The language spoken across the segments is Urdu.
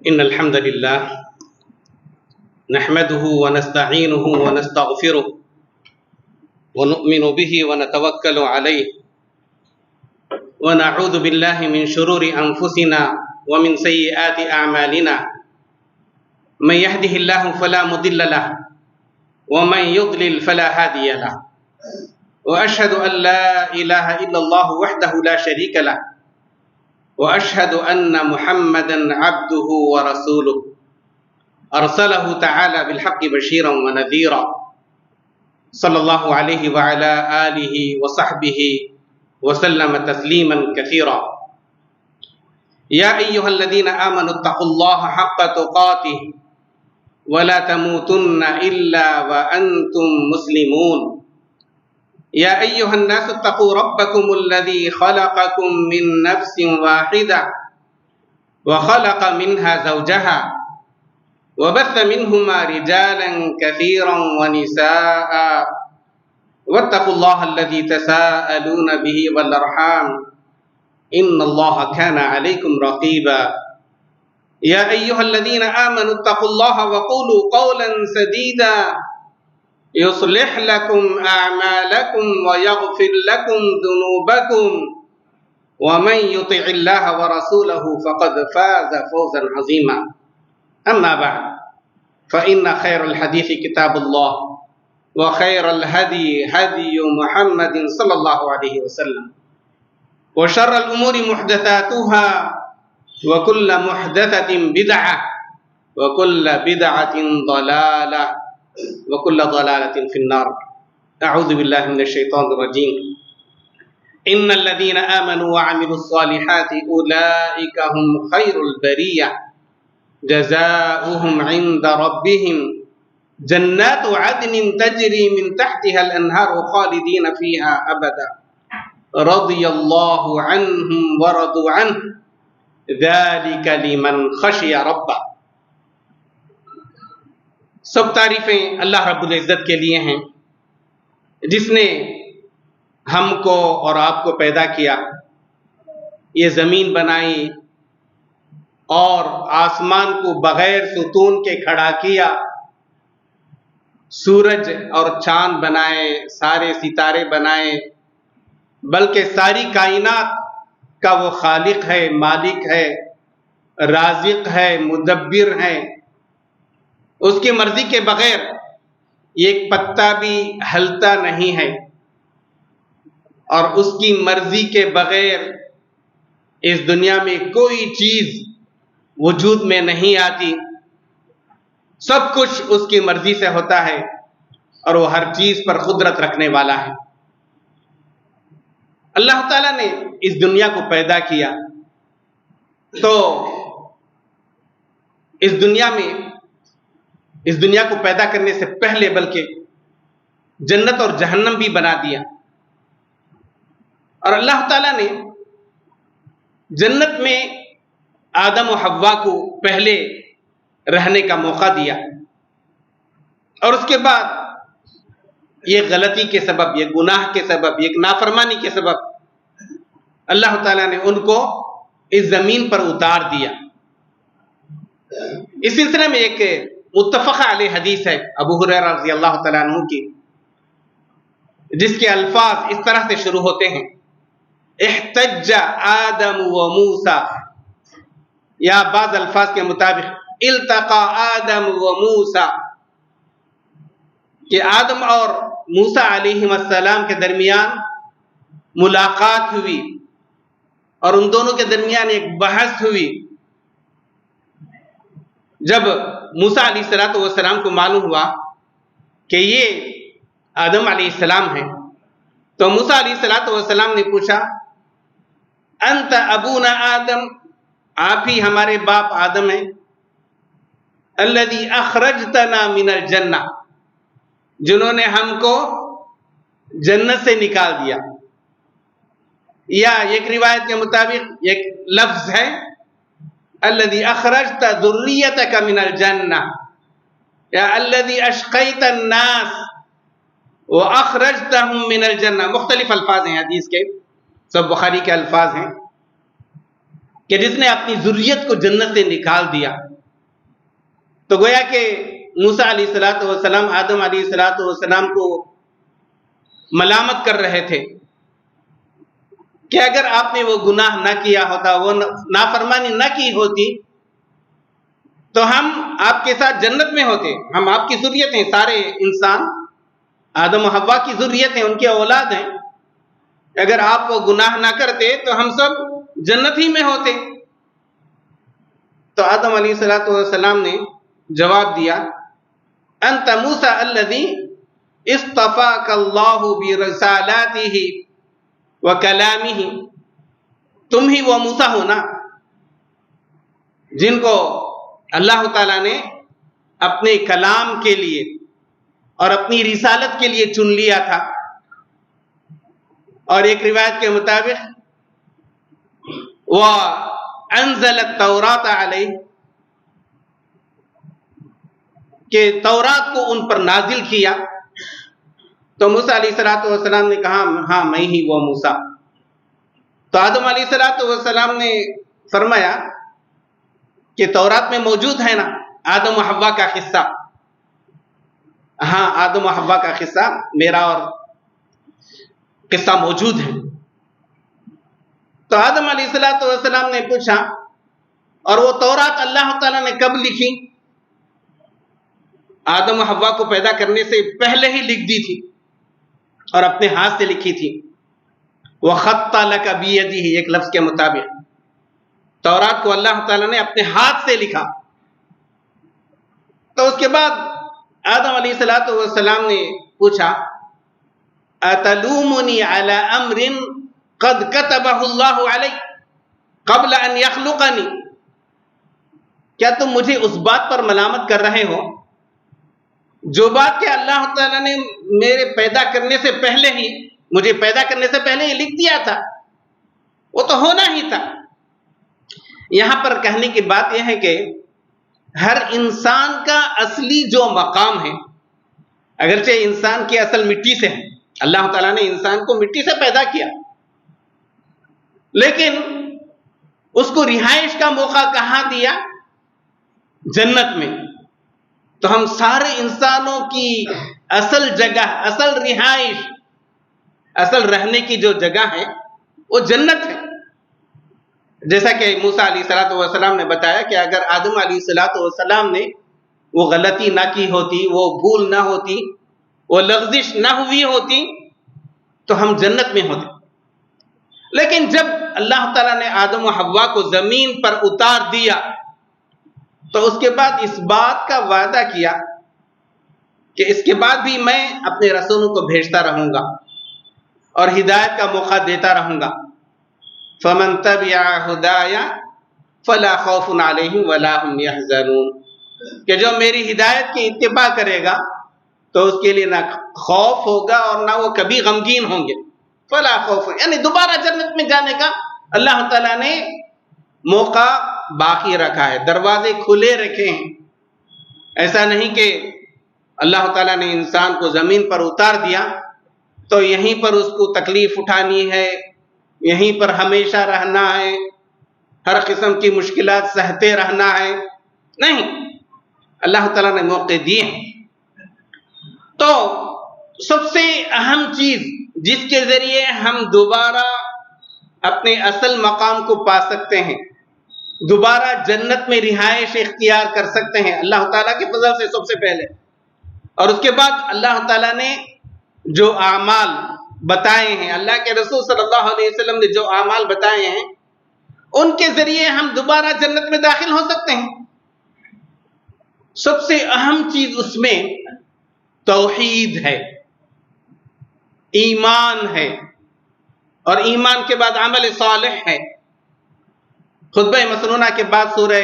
إن الحمد لله نحمده ونستعينه ونستغفره ونؤمن به ونتوكل عليه ونعوذ بالله من شرور أنفسنا ومن سيئات أعمالنا من يهده الله فلا مضل له ومن يضلل فلا هادي له وأشهد أن لا إله إلا الله وحده لا شريك له وأشهد أن محمدا عبده ورسوله أرسله تعالى بالحق بشيرا ونذيرا صلى الله عليه وعلى آله وصحبه وسلم تسليما كثيرا يا أيها الذين آمنوا اتقوا الله حق تقاته ولا تموتن إلا وأنتم مسلمون يا أيها الناس اتقوا ربكم الذي خلقكم من نفس واحدة وخلق منها زوجها وبث منهما رجالا كثيرا ونساء واتقوا الله الذي تساءلون به والأرحام إن الله كان عليكم رقيبا يا أيها الذين آمنوا اتقوا الله وقولوا قولا سديدا يصلح لكم أعمالكم ويغفر لكم ذنوبكم ومن يطع الله ورسوله فقد فاز فوزا عظيما أما بعد فإن خير الحديث كتاب الله وخير الهدي هدي محمد صلى الله عليه وسلم وشر الأمور محدثاتها وكل محدثة بدعة وكل بدعة ضلالة وكل ضلالة في النار أعوذ بالله من الشيطان الرجيم إن الذين آمنوا وعملوا الصالحات أولئك هم خير البرية جزاؤهم عند ربهم جنات عدن تجري من تحتها الأنهار خالدين فيها أبدا رضي الله عنهم ورضوا عنه ذلك لمن خشي ربه. سب تعریفیں اللہ رب العزت کے لیے ہیں جس نے ہم کو اور آپ کو پیدا کیا، یہ زمین بنائی اور آسمان کو بغیر ستون کے کھڑا کیا، سورج اور چاند بنائے، سارے ستارے بنائے، بلکہ ساری کائنات کا وہ خالق ہے، مالک ہے، رازق ہے، مدبر ہے. اس کی مرضی کے بغیر ایک پتا بھی ہلتا نہیں ہے، اور اس کی مرضی کے بغیر اس دنیا میں کوئی چیز وجود میں نہیں آتی. سب کچھ اس کی مرضی سے ہوتا ہے اور وہ ہر چیز پر قدرت رکھنے والا ہے. اللہ تعالیٰ نے اس دنیا کو پیدا کیا تو اس دنیا کو پیدا کرنے سے پہلے بلکہ جنت اور جہنم بھی بنا دیا. اور اللہ تعالیٰ نے جنت میں آدم و حوا کو پہلے رہنے کا موقع دیا، اور اس کے بعد یہ غلطی کے سبب، یہ گناہ کے سبب، یہ نافرمانی کے سبب اللہ تعالیٰ نے ان کو اس زمین پر اتار دیا. اس سلسلے میں ایک متفق علیہ حدیث ہے ابو ہریرہ رضی اللہ تعالیٰ عنہ کی، جس کے الفاظ اس طرح سے شروع ہوتے ہیں: احتج آدم و موسیٰ، یا بعض الفاظ کے مطابق التقى آدم و موسیٰ، کہ آدم اور موسیٰ علیہ السلام کے درمیان ملاقات ہوئی اور ان دونوں کے درمیان ایک بحث ہوئی. جب موسیٰ علیہ السلام کو معلوم ہوا کہ یہ آدم علیہ السلام ہیں تو موسیٰ علیہ السلام نے پوچھا: انت ابونا آدم، آپ ہی ہمارے باپ آدم ہیں؟ الذی اخرجتنا من الجنہ، جنہوں نے ہم کو جنت سے نکال دیا. یا ایک روایت کے مطابق ایک لفظ ہے الذی اخرجت ذریتک من الجنہ، یا الذی اشقیت الناس واخرجتهم من الجنہ. مختلف الفاظ ہیں حدیث کے، سب بخاری کے الفاظ ہیں کہ جس نے اپنی ذریت کو جنت سے نکال دیا تو گویا کہ موسیٰ علیہ السلام آدم علیہ السلام کو ملامت کر رہے تھے کہ اگر آپ نے وہ گناہ نہ کیا ہوتا، وہ نافرمانی نہ کی ہوتی، تو ہم آپ کے ساتھ جنت میں ہوتے. ہم آپ کی ذریت ہیں، سارے انسان آدم و حوا کی ذریت ہیں، ان کے اولاد ہیں. اگر آپ وہ گناہ نہ کرتے تو ہم سب جنت ہی میں ہوتے. تو آدم علیہ السلام نے جواب دیا، انت موسیٰ الذی اصطفاک اللہ برسالاتہ وکلامہ، تم ہی وہ موسیٰ ہو نا جن کو اللہ تعالیٰ نے اپنے کلام کے لیے اور اپنی رسالت کے لیے چن لیا تھا. اور ایک روایت کے مطابق وَأَنزَلَ التَّوْرَاةَ عَلَيْهِ، کہ تورات کو ان پر نازل کیا. تو موسیٰ علیہ السلام نے کہا ہاں میں ہی وہ موسیٰ. تو آدم علیہ السلام نے فرمایا کہ تورات میں موجود ہے نا آدم و حوا کا قصہ. ہاں آدم و حوا کا قصہ میرا اور قصہ موجود ہے. تو آدم علیہ السلام نے پوچھا اور وہ تورات اللہ تعالیٰ نے کب لکھی؟ آدم و حوا کو پیدا کرنے سے پہلے ہی لکھ دی تھی اور اپنے ہاتھ سے لکھی تھی. وَخَطَّ لَكَ بِيَدِهِ، ایک لفظ کے مطابق تورات کو اللہ تعالیٰ نے اپنے ہاتھ سے لکھا. تو اس کے بعد آدم علیہ السلام نے پوچھا أَتَلُومُنِي عَلَىٰ أَمْرٍ قَدْ كَتَبَهُ اللَّهُ عَلَيْهِ قَبْلَ أَنْ يَخْلُقَنِي، کیا تم مجھے اس بات پر ملامت کر رہے ہو جو بات کہ اللہ تعالیٰ نے میرے پیدا کرنے سے پہلے ہی، مجھے پیدا کرنے سے پہلے ہی لکھ دیا تھا، وہ تو ہونا ہی تھا. یہاں پر کہنے کی بات یہ ہے کہ ہر انسان کا اصلی جو مقام ہے، اگرچہ انسان کی اصل مٹی سے ہے، اللہ تعالیٰ نے انسان کو مٹی سے پیدا کیا، لیکن اس کو رہائش کا موقع کہاں دیا؟ جنت میں. تو ہم سارے انسانوں کی اصل جگہ، اصل رہائش، اصل رہنے کی جو جگہ ہے وہ جنت ہے. جیسا کہ موسیٰ علیہ السلام نے بتایا کہ اگر آدم علیہ السلام نے وہ غلطی نہ کی ہوتی، وہ بھول نہ ہوتی، وہ لغزش نہ ہوئی ہوتی تو ہم جنت میں ہوتے. لیکن جب اللہ تعالیٰ نے آدم و حوا کو زمین پر اتار دیا تو اس کے بعد اس بات کا وعدہ کیا کہ اس کے بعد بھی میں اپنے رسولوں کو بھیجتا رہوں گا اور ہدایت کا موقع دیتا رہوں گا. فَمَن تَبِعَ هُدَايَ فَلَا خَوْفٌ عَلَيْهِمْ وَلَا هُمْ يَحْزَنُونَ، کہ جو میری ہدایت کی اتباع کرے گا تو اس کے لیے نہ خوف ہوگا اور نہ وہ کبھی غمگین ہوں گے. فَلَا خَوْفٌ، یعنی دوبارہ جنت میں جانے کا اللہ تعالیٰ نے موقع باقی رکھا ہے، دروازے کھلے رکھے ہیں. ایسا نہیں کہ اللہ تعالیٰ نے انسان کو زمین پر اتار دیا تو یہیں پر اس کو تکلیف اٹھانی ہے، یہیں پر ہمیشہ رہنا ہے، ہر قسم کی مشکلات سہتے رہنا ہے. نہیں، اللہ تعالیٰ نے موقع دیے ہیں. تو سب سے اہم چیز جس کے ذریعے ہم دوبارہ اپنے اصل مقام کو پا سکتے ہیں، دوبارہ جنت میں رہائش اختیار کر سکتے ہیں اللہ تعالیٰ کے فضل سے سب سے پہلے، اور اس کے بعد اللہ تعالیٰ نے جو اعمال بتائے ہیں، اللہ کے رسول صلی اللہ علیہ وسلم نے جو اعمال بتائے ہیں، ان کے ذریعے ہم دوبارہ جنت میں داخل ہو سکتے ہیں. سب سے اہم چیز اس میں توحید ہے، ایمان ہے، اور ایمان کے بعد عمل صالح ہے. خطبہ مسنونہ کے بعد سورہ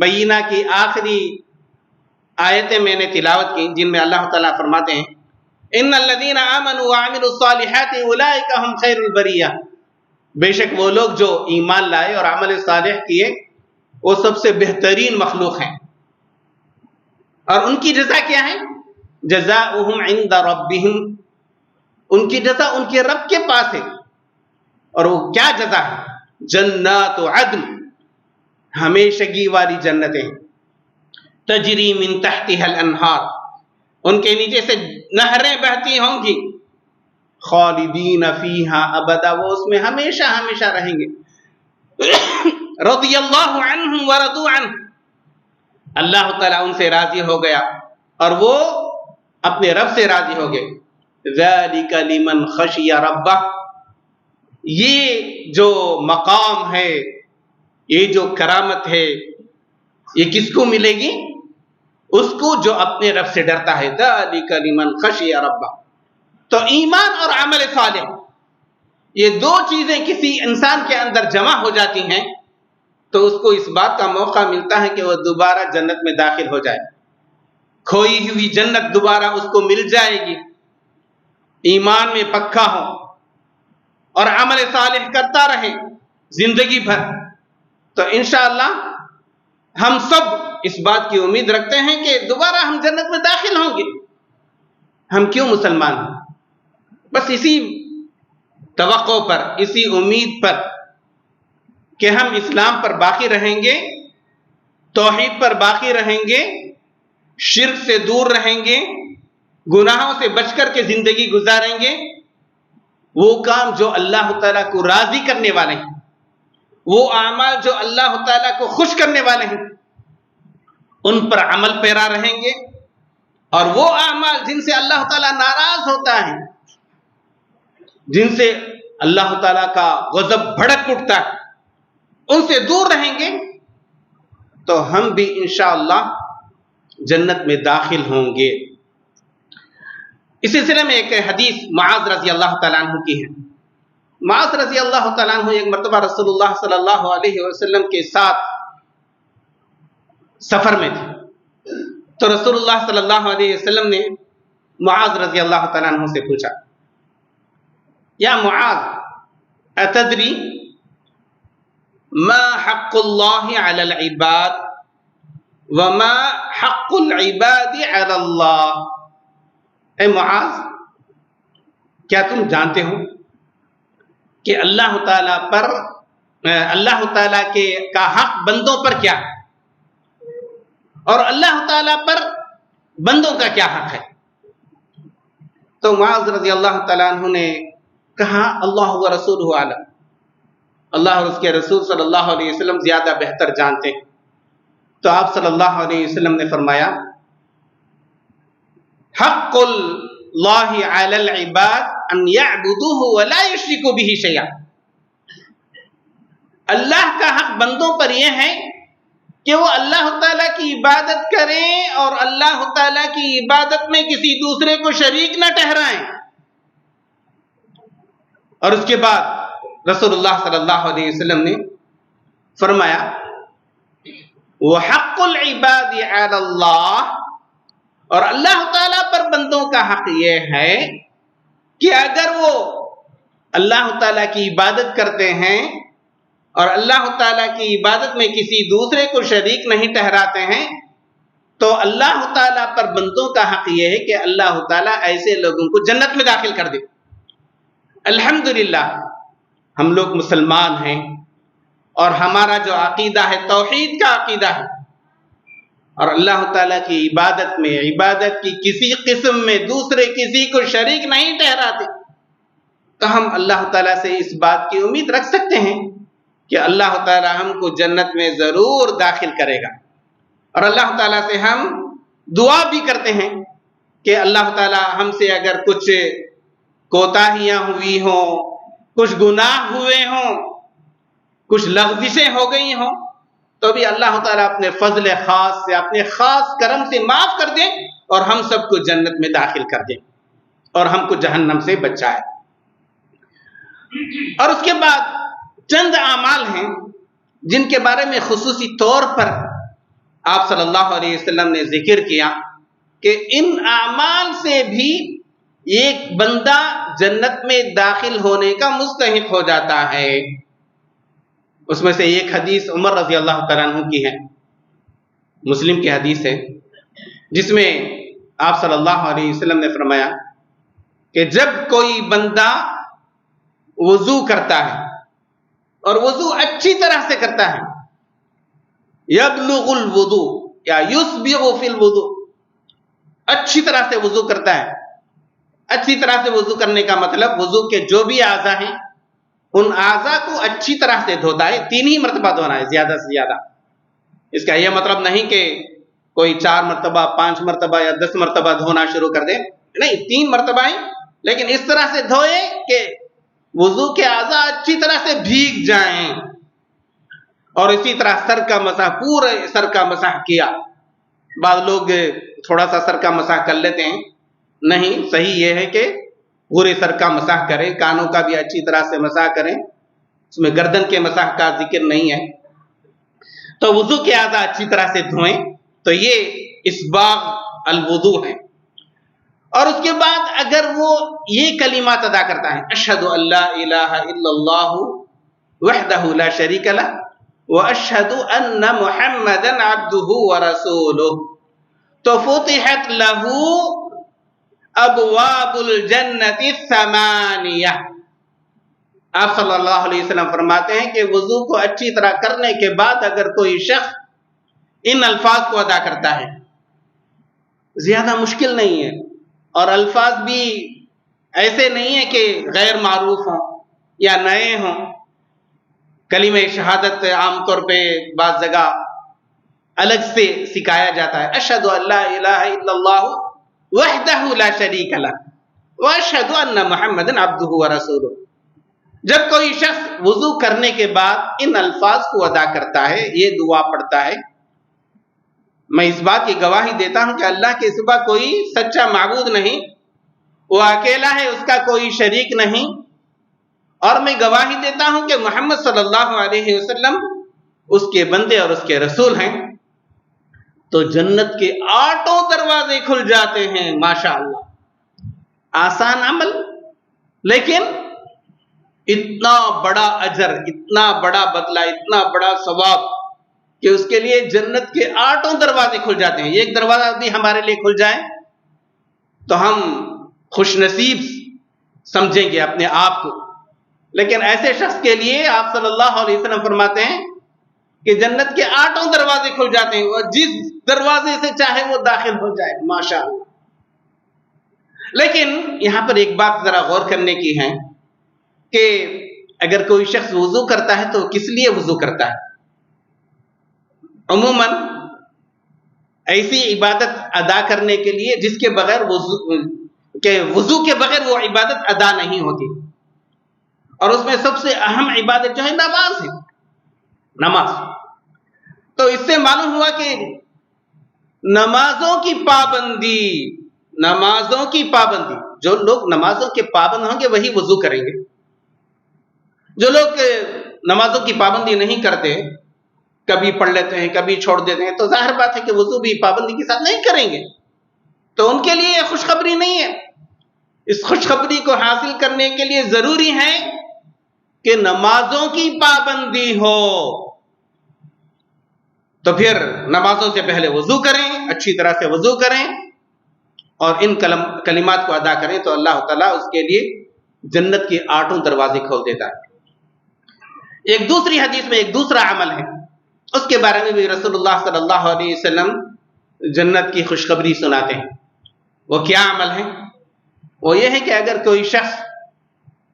بینہ کی آخری آیتیں میں نے تلاوت کی، جن میں اللہ تعالیٰ فرماتے ہیں ان الذین آمنوا وعملوا الصالحات اولئک هم خیر البریہ، بے شک وہ لوگ جو ایمان لائے اور عمل صالح کیے وہ سب سے بہترین مخلوق ہیں. اور ان کی جزا کیا ہے؟ جزاؤہم عند ربہم، ان کی جزا ان کے رب کے پاس ہے. اور وہ کیا جزا ہے؟ جنات عدن، ہمیشگی والی جنتیں. تجری من تحتها الانہار، ان کے نیچے سے نہریں بہتی ہوں گی، خالدین فیہا ابدا، وہ اس میں ہمیشہ ہمیشہ رہیں گے، رضی اللہ عنہم ورضوا عنہ، اللہ تعالیٰ ان سے راضی ہو گیا اور وہ اپنے رب سے راضی ہو گئے۔ ذالک لمن خشی ربہ، یہ جو مقام ہے، یہ جو کرامت ہے، یہ کس کو ملے گی؟ اس کو جو اپنے رب سے ڈرتا ہے۔ ذالک لمن خشی ربہ۔ تو ایمان اور عمل صالح، یہ دو چیزیں کسی انسان کے اندر جمع ہو جاتی ہیں تو اس کو اس بات کا موقع ملتا ہے کہ وہ دوبارہ جنت میں داخل ہو جائے، کھوئی ہوئی جنت دوبارہ اس کو مل جائے گی، ایمان میں پکا ہو اور عمل صالح کرتا رہے زندگی بھر، تو انشاءاللہ ہم سب اس بات کی امید رکھتے ہیں کہ دوبارہ ہم جنت میں داخل ہوں گے۔ ہم کیوں مسلمان ہیں؟ بس اسی توقع پر، اسی امید پر کہ ہم اسلام پر باقی رہیں گے، توحید پر باقی رہیں گے، شرک سے دور رہیں گے، گناہوں سے بچ کر کے زندگی گزاریں گے، وہ کام جو اللہ تعالیٰ کو راضی کرنے والے ہیں، وہ اعمال جو اللہ تعالیٰ کو خوش کرنے والے ہیں، ان پر عمل پیرا رہیں گے، اور وہ اعمال جن سے اللہ تعالیٰ ناراض ہوتا ہے، جن سے اللہ تعالیٰ کا غضب بھڑک اٹھتا ہے، ان سے دور رہیں گے تو ہم بھی انشاءاللہ جنت میں داخل ہوں گے۔ اس سلسلے میں ایک حدیث معاذ رضی اللہ تعالیٰ عنہ کی ہے۔ معاذ رضی اللہ تعالیٰ عنہ ایک مرتبہ رسول اللہ صلی اللہ علیہ وسلم کے ساتھ سفر میں تھے، تو رسول اللہ صلی اللہ علیہ وسلم نے معاذ رضی اللہ تعالیٰ عنہ سے پوچھا، یا معاذ اتدری ما حق اللہ علی العباد وما حق العباد علی اللہ؟ اے معاذ، کیا تم جانتے ہو کہ اللہ تعالیٰ کا حق بندوں پر کیا ہے اور اللہ تعالیٰ پر بندوں کا کیا حق ہے؟ تو معاذ رضی اللہ تعالیٰ عنہ نے کہا، اللہ و رسولہ اعلم، اللہ اور اس کے رسول صلی اللہ علیہ وسلم زیادہ بہتر جانتے ہیں۔ تو آپ صلی اللہ علیہ وسلم نے فرمایا، حق اللہ علی العباد ان یعبدوہ ولا یشرکوا بہ شیئا، اللہ کا حق بندوں پر یہ ہے کہ وہ اللہ تعالیٰ کی عبادت کریں اور اللہ تعالیٰ کی عبادت میں کسی دوسرے کو شریک نہ ٹھہرائیں۔ اور اس کے بعد رسول اللہ صلی اللہ علیہ وسلم نے فرمایا، وَحَقُّ الْعِبَادِ عَلَى اللَّهِ، اور اللہ تعالیٰ پر بندوں کا حق یہ ہے کہ اگر وہ اللہ تعالیٰ کی عبادت کرتے ہیں اور اللہ تعالیٰ کی عبادت میں کسی دوسرے کو شریک نہیں ٹھہراتے ہیں، تو اللہ تعالیٰ پر بندوں کا حق یہ ہے کہ اللہ تعالیٰ ایسے لوگوں کو جنت میں داخل کر دے۔ الحمدللہ ہم لوگ مسلمان ہیں اور ہمارا جو عقیدہ ہے توحید کا عقیدہ ہے، اور اللہ تعالیٰ کی عبادت میں، عبادت کی کسی قسم میں دوسرے کسی کو شریک نہیں ٹھہراتے، تو ہم اللہ تعالیٰ سے اس بات کی امید رکھ سکتے ہیں کہ اللہ تعالیٰ ہم کو جنت میں ضرور داخل کرے گا۔ اور اللہ تعالیٰ سے ہم دعا بھی کرتے ہیں کہ اللہ تعالیٰ ہم سے اگر کچھ کوتاہیاں ہوئی ہوں، کچھ گناہ ہوئے ہوں، کچھ لغزشیں ہو گئی ہوں، تو بھی اللہ تعالیٰ اپنے فضل خاص سے، اپنے خاص کرم سے معاف کر دیں اور ہم سب کو جنت میں داخل کر دیں اور ہم کو جہنم سے بچائے۔ اور اس کے بعد چند اعمال ہیں جن کے بارے میں خصوصی طور پر آپ صلی اللہ علیہ وسلم نے ذکر کیا کہ ان اعمال سے بھی ایک بندہ جنت میں داخل ہونے کا مستحق ہو جاتا ہے۔ اس میں سے ایک حدیث عمر رضی اللہ تعالیٰ عنہ کی ہے، مسلم کی حدیث ہے، جس میں آپ صلی اللہ علیہ وسلم نے فرمایا کہ جب کوئی بندہ وضو کرتا ہے اور وضو اچھی طرح سے کرتا ہے، یبلغ الوضو، یا یسبغ فی الوضو، اچھی طرح سے وضو کرتا ہے. اچھی طرح سے وضو کرنے کا مطلب وضو کے جو بھی اعضاء ہیں ان اعضاء کو اچھی طرح سے دھوتا ہے. 3 ہی مرتبہ دھونا ہے زیادہ سے زیادہ. اس کا یہ مطلب نہیں کہ کوئی 4 مرتبہ 5 مرتبہ یا 10 مرتبہ دھونا شروع کر دے، نہیں، 3 مرتبہ ہی، لیکن اس طرح سے دھوئے کہ وضو کے اعضاء اچھی طرح سے بھیگ جائیں. اور اسی طرح سر کا مسح، پورے سر کا مسح کیا. بعض لوگ تھوڑا سا سر کا مسح کر لیتے ہیں، نہیں، صحیح یہ ہے کہ پورے سر کا مسح کریں. کانوں کا بھی اچھی طرح سے مسح کریں، اس میں گردن کے مسح کا ذکر نہیں ہے. تو وضو کے اعضاء اچھی طرح سے دھوئیں. تو یہ اسباغ الوضو ہے. اور اس کے بعد اگر وہ یہ کلمات ادا کرتا ہے، اشہد ان لا الہ الا اللہ وحدہ لا شریک لہ واشہد ان محمدا عبدہ ورسولہ، تو فتحت لہ ابواب الجنت الثمانیہ. آپ صلی اللہ علیہ وسلم فرماتے ہیں کہ وضو کو اچھی طرح کرنے کے بعد اگر کوئی شخص ان الفاظ کو ادا کرتا ہے، زیادہ مشکل نہیں ہے، اور الفاظ بھی ایسے نہیں ہے کہ غیر معروف ہوں یا نئے ہوں. کلمہ شہادت عام طور پہ بعض جگہ الگ سے سکھایا جاتا ہے، اشہد ان لا الہ الا اللہ وحدہ لا شریک لہ واشہد ان محمدا عبدہ ورسولہ. جب کوئی شخص وضو کرنے کے بعد ان الفاظ کو ادا کرتا ہے، یہ دعا پڑھتا ہے، میں اس بات کی گواہی دیتا ہوں کہ اللہ کے سوا کوئی سچا معبود نہیں، وہ اکیلا ہے، اس کا کوئی شریک نہیں، اور میں گواہی دیتا ہوں کہ محمد صلی اللہ علیہ وسلم اس کے بندے اور اس کے رسول ہیں، تو جنت کے 8 دروازے کھل جاتے ہیں. ماشاءاللہ، آسان عمل، لیکن اتنا بڑا اجر، اتنا بڑا بدلہ، اتنا بڑا ثواب کہ اس کے لیے جنت کے 8 دروازے کھل جاتے ہیں. ایک دروازہ بھی ہمارے لیے کھل جائے تو ہم خوش نصیب سمجھیں گے اپنے آپ کو. لیکن ایسے شخص کے لیے آپ صلی اللہ علیہ وسلم فرماتے ہیں کہ جنت کے 8 دروازے کھل جاتے ہیں، وہ جس دروازے سے چاہے وہ داخل ہو جائے. ماشاءاللہ. لیکن یہاں پر ایک بات ذرا غور کرنے کی ہے کہ اگر کوئی شخص وضو کرتا ہے تو کس لیے وضو کرتا ہے؟ عموماً ایسی عبادت ادا کرنے کے لیے جس کے بغیر وضو کے بغیر وہ عبادت ادا نہیں ہوتی. اور اس میں سب سے اہم عبادت جو ہے نماز ہے. نماز. تو اس سے معلوم ہوا کہ نمازوں کی پابندی، جو لوگ نمازوں کے پابند ہوں گے وہی وضو کریں گے. جو لوگ نمازوں کی پابندی نہیں کرتے، کبھی پڑھ لیتے ہیں کبھی چھوڑ دیتے ہیں، تو ظاہر بات ہے کہ وضو بھی پابندی کے ساتھ نہیں کریں گے. تو ان کے لیے یہ خوشخبری نہیں ہے. اس خوشخبری کو حاصل کرنے کے لیے ضروری ہے کہ نمازوں کی پابندی ہو. تو پھر نمازوں سے پہلے وضو کریں، اچھی طرح سے وضو کریں اور ان کلمات کو ادا کریں تو اللہ تعالیٰ اس کے لیے جنت کے 8 دروازے کھول دیتا ہے. ایک دوسری حدیث میں ایک دوسرا عمل ہے، اس کے بارے میں بھی رسول اللہ صلی اللہ علیہ وسلم جنت کی خوشخبری سناتے ہیں. وہ کیا عمل ہے؟ وہ یہ ہے کہ اگر کوئی شخص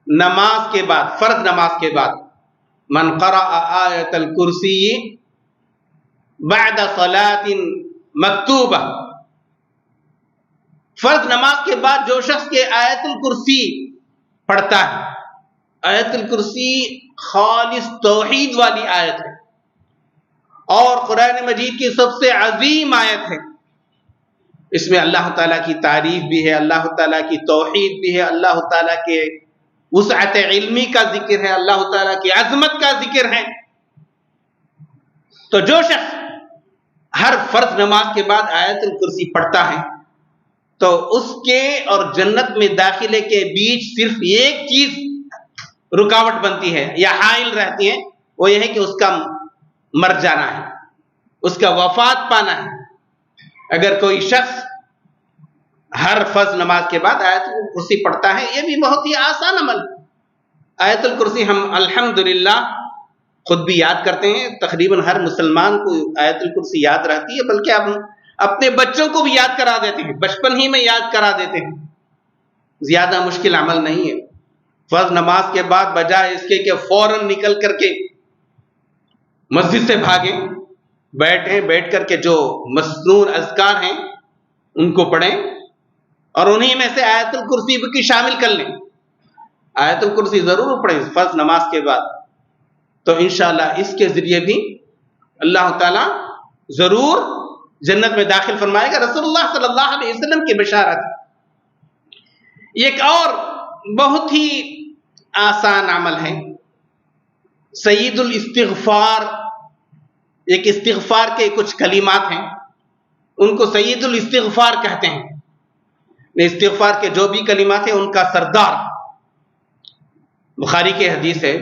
نماز کے بعد، فرض نماز کے بعد، من قرأ آیت الکرسی بعد صلاۃ مکتوبہ، فرض نماز کے بعد جو شخص کے آیت الکرسی پڑھتا ہے، آیت الکرسی خالص توحید والی آیت ہے اور قرآن مجید کی سب سے عظیم آیت ہے. اس میں اللہ تعالیٰ کی تعریف بھی ہے، اللہ تعالیٰ کی توحید بھی ہے، اللہ تعالیٰ کے وسعت علمی کا ذکر ہے، اللہ تعالیٰ کی عظمت کا ذکر ہے. تو جو شخص ہر فرض نماز کے بعد آیت الکرسی پڑھتا ہے تو اس کے اور جنت میں داخلے کے بیچ صرف ایک چیز رکاوٹ بنتی ہے یا حائل رہتی ہے، وہ یہ ہے کہ اس کا مر جانا ہے، اس کا وفات پانا ہے. اگر کوئی شخص ہر فرض نماز کے بعد آیت الکرسی پڑھتا ہے، یہ بھی بہت ہی آسان عمل ہے. آیت الکرسی ہم الحمدللہ خود بھی یاد کرتے ہیں، تقریباً ہر مسلمان کو آیت الکرسی یاد رہتی ہے، بلکہ ہم اپنے بچوں کو بھی یاد کرا دیتے ہیں، بچپن ہی میں یاد کرا دیتے ہیں۔ زیادہ مشکل عمل نہیں ہے۔ فرض نماز کے بعد بجائے اس کے کہ فوراً نکل کر کے مسجد سے بھاگیں، بیٹھ کر کے جو مسنون اذکار ہیں ان کو پڑھیں، اور انہی میں سے آیت الکرسی بھی شامل کر لیں۔ آیت الکرسی ضرور پڑھیں فرض نماز کے بعد، تو انشاءاللہ اس کے ذریعے بھی اللہ تعالیٰ ضرور جنت میں داخل فرمائے گا۔ رسول اللہ صلی اللہ علیہ وسلم کی بشارت۔ ایک اور بہت ہی آسان عمل ہے، سید الاستغفار۔ ایک استغفار کے کچھ کلمات ہیں، ان کو سید الاستغفار کہتے ہیں۔ استغفار کے جو بھی کلمات ہیں ان کا سردار، بخاری کے حدیث ہے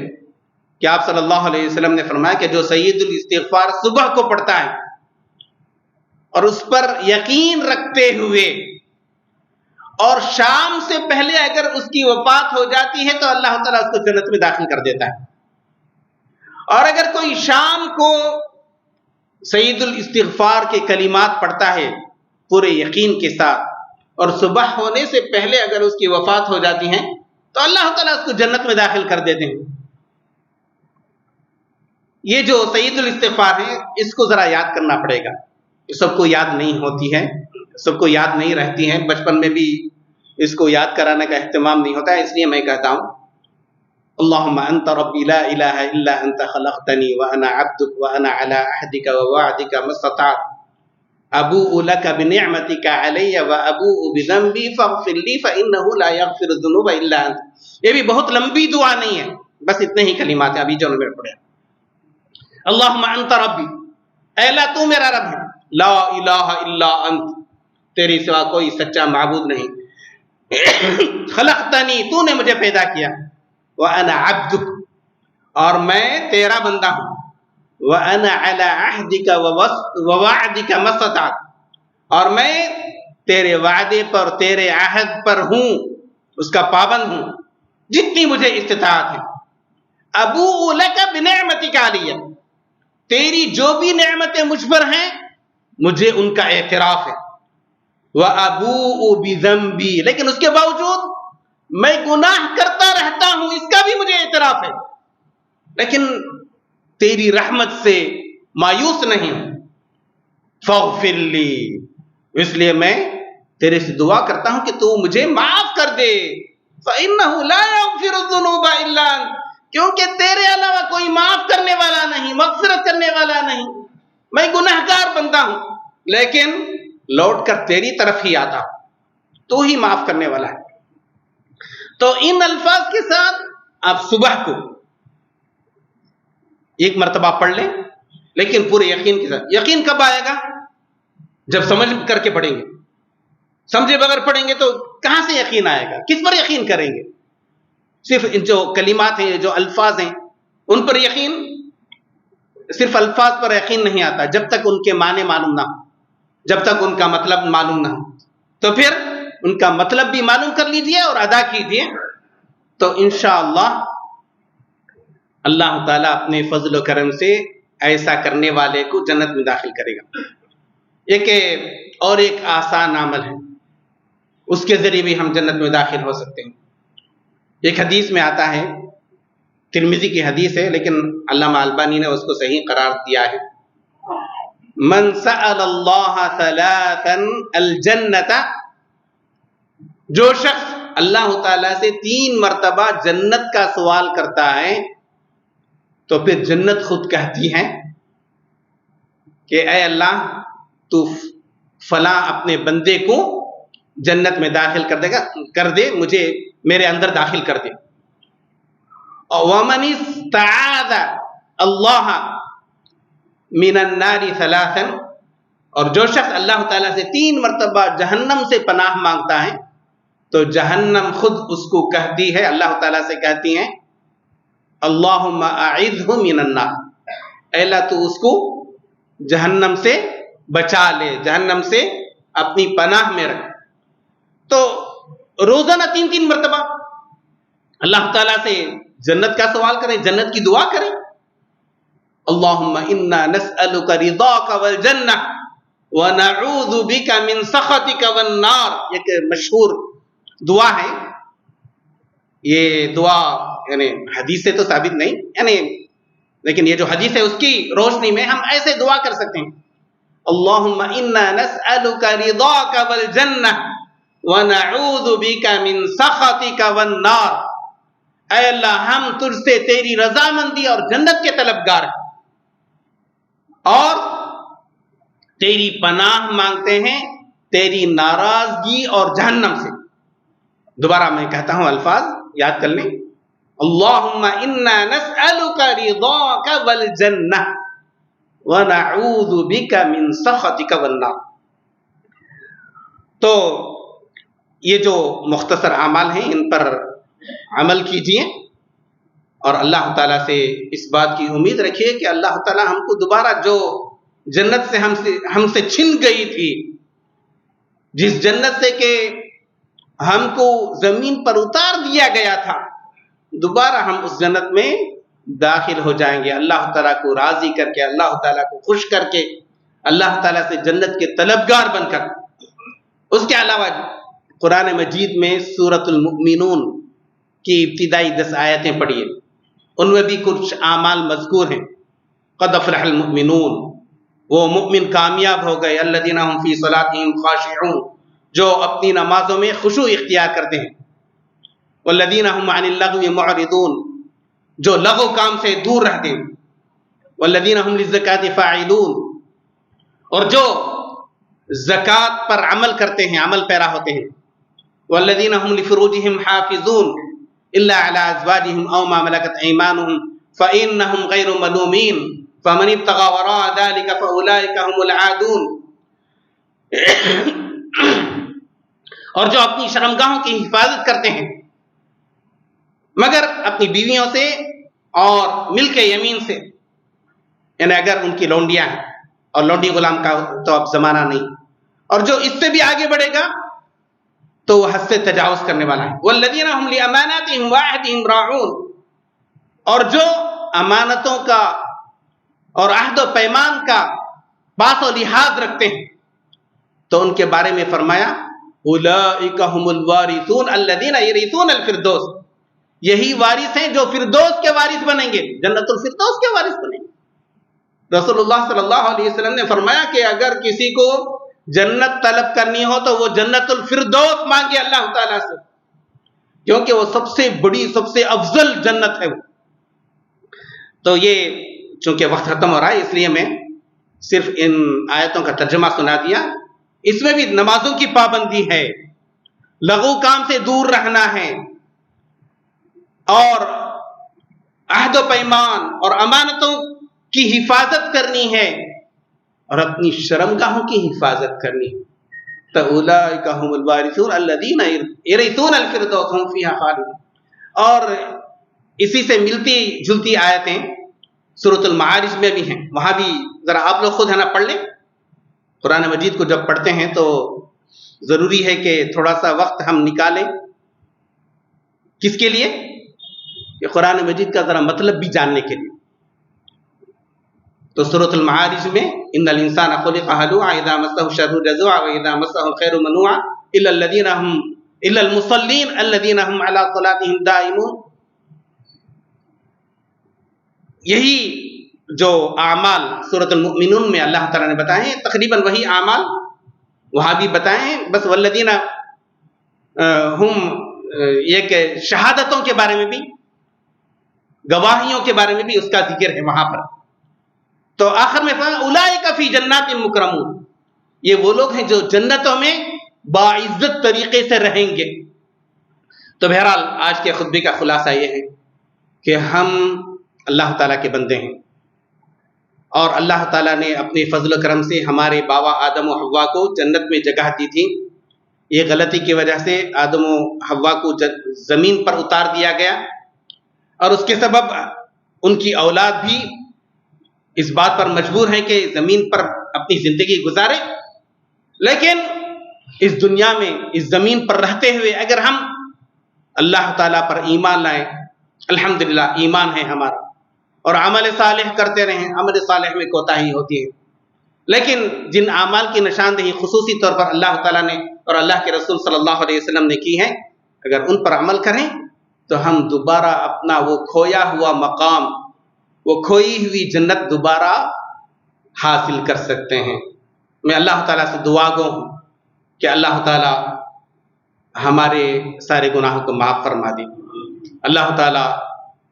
کہ آپ صلی اللہ علیہ وسلم نے فرمایا کہ جو سید الاستغفار صبح کو پڑھتا ہے اور اس پر یقین رکھتے ہوئے، اور شام سے پہلے اگر اس کی وفات ہو جاتی ہے تو اللہ تعالیٰ اس کو جنت میں داخل کر دیتا ہے۔ اور اگر کوئی شام کو سید الاستغفار کے کلمات پڑھتا ہے پورے یقین کے ساتھ، اور صبح ہونے سے پہلے اگر اس کی وفات ہو جاتی ہے تو اللہ تعالیٰ اس کو جنت میں داخل کر دیتے ہیں۔ یہ جو سید الاستغفار ہے اس کو ذرا یاد کرنا پڑے گا، سب کو یاد نہیں ہوتی ہے، سب کو یاد نہیں رہتی ہے، بچپن میں بھی اس کو یاد کرانے کا اہتمام نہیں ہوتا ہے، اس لیے میں کہتا ہوں اللہم انت ربی لا الہ الا انت خلقتنی وانا عبدک وانا علی عہدک ووعدک ما استطعت ابوء لک بنعمتک علی وابوء بذنبی فاغفر لی فانہ لا یغفر الذنوب الا انت۔ یہ بھی بہت لمبی دعا نہیں ہے، بس اتنے ہی کلمات ہیں ابھی جو میں پڑھے۔ اللہم انت ربی، اے اللہ تو میرا رب ہے، لا الہ الا انت، تیری سوا کوئی سچا معبود نہیں، خلقتنی، تو نے مجھے پیدا کیا، وَأَنَا عَبْدُكَ، اور میں تیرا بندہ ہوں، وَأَنَا عَلَىٰ عَهْدِكَ وَوَعْدِكَ مَا اسْتَطَعْتُ، اور میں تیرے وعدے پر تیرے عہد پر ہوں، اس کا پابند ہوں جتنی مجھے استطاعت ہے۔ ابوء لَكَ بِنِعْمَتِكَ عَلَيَّ، تیری جو بھی نعمتیں مجھ پر ہیں مجھے ان کا اعتراف ہے۔ وَأَبُوءُ بِذَنبِي، لیکن اس کے باوجود میں گناہ کرتا رہتا ہوں، اس کا بھی مجھے اعتراف ہے، لیکن تیری رحمت سے مایوس نہیں ہوں۔ فاغفر لی، اس لیے میں تیرے سے دعا کرتا ہوں کہ تو مجھے معاف کر دے۔ فإنہ لا یغفر الذنوب الا انت، کیونکہ تیرے علاوہ کوئی معاف کرنے والا نہیں، مغفرت کرنے والا نہیں، میں گناہگار بندہ ہوں، لیکن لوٹ کر تیری طرف ہی آتا، تو ہی معاف کرنے والا ہے۔ تو ان الفاظ کے ساتھ آپ صبح کو ایک مرتبہ پڑھ لیں، لیکن پورے یقین کے ساتھ۔ یقین کب آئے گا؟ جب سمجھ کر کے پڑھیں گے۔ سمجھے بغیر پڑھیں گے تو کہاں سے یقین آئے گا؟ کس پر یقین کریں گے؟ صرف جو کلمات ہیں، جو الفاظ ہیں، ان پر یقین، صرف الفاظ پر یقین نہیں آتا جب تک ان کے معنی معلوم نہ ہو، جب تک ان کا مطلب معلوم نہ ہو۔ تو پھر ان کا مطلب بھی معلوم کر لیجئے اور ادا کیجئے، تو انشاءاللہ اللہ تعالیٰ اپنے فضل و کرم سے ایسا کرنے والے کو جنت میں داخل کرے گا۔ ایک آسان عمل ہے، اس کے ذریعے بھی ہم جنت میں داخل ہو سکتے ہیں۔ ایک حدیث میں آتا ہے، ترمذی کی حدیث ہے، لیکن علامہ البانی نے اس کو صحیح قرار دیا ہے۔ من سأل اللہ ثلاثا الجنت، جو شخص اللہ تعالیٰ سے 3 مرتبہ جنت کا سوال کرتا ہے تو پھر جنت خود کہتی ہے کہ اے اللہ تو فلاں اپنے بندے کو جنت میں داخل کر دے، مجھے میرے اندر داخل کر دے۔ وَمَنِ اسْتَعَاذَ اللَّهَ مِنَ النَّارِ ثَلَاثًا، اور جو شخص اللہ تعالیٰ سے 3 مرتبہ جہنم سے پناہ مانگتا ہے تو جہنم خود اس کو کہتی ہے، اللہ تعالیٰ سے کہتی ہیں اللہم اعذہ من النار، اے اللہ تو اس کو جہنم سے بچا لے، جہنم سے اپنی پناہ میں رکھ۔ تو روزانہ 3 مرتبہ اللہ تعالیٰ سے جنت کا سوال کریں، جنت کی دعا کریں، اللہم انا نسألک رضاک والجنہ ونعوذ بک من سخطک والنار، ایک مشہور دعا ہے. یہ دعا یعنی حدیث سے تو ثابت نہیں، یعنی لیکن یہ جو حدیث ہے اس کی روشنی میں ہم ایسے دعا کر سکتے ہیں. اللہم انا نسألک رضاک والجنہ ونعوذ بک من سخطک والنار. اے اللہ ہم تجھ سے تیری رضامندی اور جنت کے طلبگار ہیں اور تیری پناہ مانگتے ہیں تیری ناراضگی اور جہنم سے. دوبارہ میں کہتا ہوں الفاظ یاد کر لیں. اللہم انا نسألک رضاک والجنہ ونعوذ بک من سخطک والنار. تو یہ جو مختصر اعمال ہیں ان پر عمل کیجئے اور اللہ تعالیٰ سے اس بات کی امید رکھیے کہ اللہ تعالیٰ ہم کو دوبارہ جو جنت سے ہم سے چھن گئی تھی، جس جنت سے کہ ہم کو زمین پر اتار دیا گیا تھا، دوبارہ ہم اس جنت میں داخل ہو جائیں گے اللہ تعالیٰ کو راضی کر کے، اللہ تعالیٰ کو خوش کر کے، اللہ تعالیٰ سے جنت کے طلبگار بن کر. اس کے علاوہ قرآن مجید میں سورۃ المؤمنون کی ابتدائی 10 آیتیں پڑھیے، ان میں بھی کچھ اعمال مذکور ہیں. قد افلح المؤمنون، وہ مؤمن کامیاب ہو گئے. الذین هم فی صلاتهم خاشعون، جو اپنی نمازوں میں خشوع اختیار کرتے ہیں. والذین هم عن اللغو معرضون، جو لغو کام سے دور رہتے ہیں. والذین هم للزکاة فاعلون، اور جو زکوٰۃ پر عمل کرتے ہیں، عمل پیرا ہوتے ہیں. والذین هم لفروجهم حافظون الا على ازواجهم او ما ملكت ايمانهم فانهم غير ملومين فمن ابتغى وراء ذلك فاولئك هم العادون. اور جو اپنی شرمگاہوں کی حفاظت کرتے ہیں مگر اپنی بیویوں سے اور ملک یمین سے، یعنی اگر ان کی لونڈیاں ہیں، اور لونڈی غلام کا تو اب زمانہ نہیں، اور جو اس سے بھی آگے بڑھے گا تو وہ حد سے تجاوز کرنے والا ہے. والذین هم لاماناتهم وعهدهم راعون، اور جو امانتوں کا اور عہد و پیمان کا پاس و لحاظ رکھتے ہیں تو ان کے بارے میں فرمایا اولئک هم الوارثون الذین یرثون الفردوس، یہی وارث ہیں جو فردوس کے وارث بنیں گے، جنت الفردوس کے وارث بنیں گے. رسول اللہ صلی اللہ علیہ وسلم نے فرمایا کہ اگر کسی کو جنت طلب کرنی ہو تو وہ جنت الفردوس مانگے اللہ تعالیٰ سے، کیونکہ وہ سب سے بڑی، سب سے افضل جنت ہے. تو یہ چونکہ وقت ختم ہو رہا ہے اس لیے میں صرف ان آیتوں کا ترجمہ سنا دیا. اس میں بھی نمازوں کی پابندی ہے، لغو کام سے دور رہنا ہے، اور عہد و پیمان اور امانتوں کی حفاظت کرنی ہے، اور اپنی شرمگاہوں کی حفاظت کرنی ہے. فَأُولَٰئِكَ هُمُ الْوَارِثُونَ الَّذِينَ يَرِثُونَ الْفِرْدَوْسَ هُمْ فِيهَا خَالِدُونَ. اور اسی سے ملتی جلتی آیتیں سورۃ المعارج میں بھی ہیں، وہاں بھی ذرا آپ لوگ خود ہے نا پڑھ لیں. قرآن مجید کو جب پڑھتے ہیں تو ضروری ہے کہ تھوڑا سا وقت ہم نکالیں. کس کے لیے؟ کہ قرآن مجید کا ذرا مطلب بھی جاننے کے لیے. تو سورۃ المعارج میں ان الانسان خلق ہلوعا اذا مسه الشر جزوعا واذا مسه الخير منوعا الا المصلين الذين هم على صلاتهم دائمون. یہی جو اعمال سورۃ المؤمنون میں اللہ تعالیٰ نے بتائے ہیں تقریباً وہی اعمال وہاں بھی بتائے ہیں، بس والذین ہم یہ کہ شہادتوں کے بارے میں بھی، گواہیوں کے بارے میں بھی اس کا ذکر ہے وہاں پر. تو آخر میں اولئک فی جنات مکرمون، یہ وہ لوگ ہیں جو جنتوں میں باعزت طریقے سے رہیں گے. تو بہرحال آج کے خطبے کا خلاصہ یہ ہے کہ ہم اللہ تعالیٰ کے بندے ہیں، اور اللہ تعالیٰ نے اپنے فضل و کرم سے ہمارے بابا آدم و حوا کو جنت میں جگہ دی تھی. یہ غلطی کی وجہ سے آدم و حوا کو زمین پر اتار دیا گیا، اور اس کے سبب ان کی اولاد بھی اس بات پر مجبور ہیں کہ زمین پر اپنی زندگی گزارے. لیکن اس دنیا میں اس زمین پر رہتے ہوئے اگر ہم اللہ تعالیٰ پر ایمان لائیں، الحمدللہ ایمان ہے ہمارا، اور عمل صالح کرتے رہیں، عمل صالح میں کوتاہی ہوتی ہے، لیکن جن اعمال کی نشاندہی خصوصی طور پر اللہ تعالیٰ نے اور اللہ کے رسول صلی اللہ علیہ وسلم نے کی ہے، اگر ان پر عمل کریں تو ہم دوبارہ اپنا وہ کھویا ہوا مقام، وہ کھوئی ہوئی جنت دوبارہ حاصل کر سکتے ہیں۔ میں اللہ تعالیٰ سے دعا گو ہوں کہ اللہ تعالیٰ ہمارے سارے گناہوں کو معاف فرما دے، اللہ تعالیٰ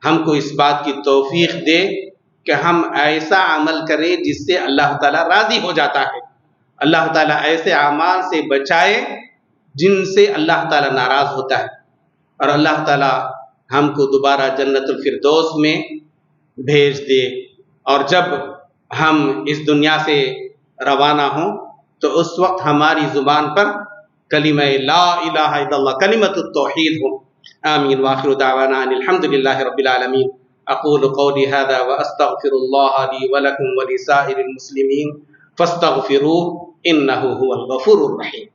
ہم کو اس بات کی توفیق دے کہ ہم ایسا عمل کریں جس سے اللہ تعالیٰ راضی ہو جاتا ہے، اللہ تعالیٰ ایسے اعمال سے بچائے جن سے اللہ تعالیٰ ناراض ہوتا ہے، اور اللہ تعالیٰ ہم کو دوبارہ جنت الفردوس میں بھیج دے، اور جب ہم اس دنیا سے روانہ ہوں تو اس وقت ہماری زبان پر کلمہ لا الہ الا اللہ، کلمۃ التوحید ہو۔ آمین وآخر دعوانا ان الحمد للہ رب العالمین۔ اقول قولی هذا واستغفر اللہ لی ولکم ولسائر المسلمین فاستغفروه انہ هو الغفور الرحیم۔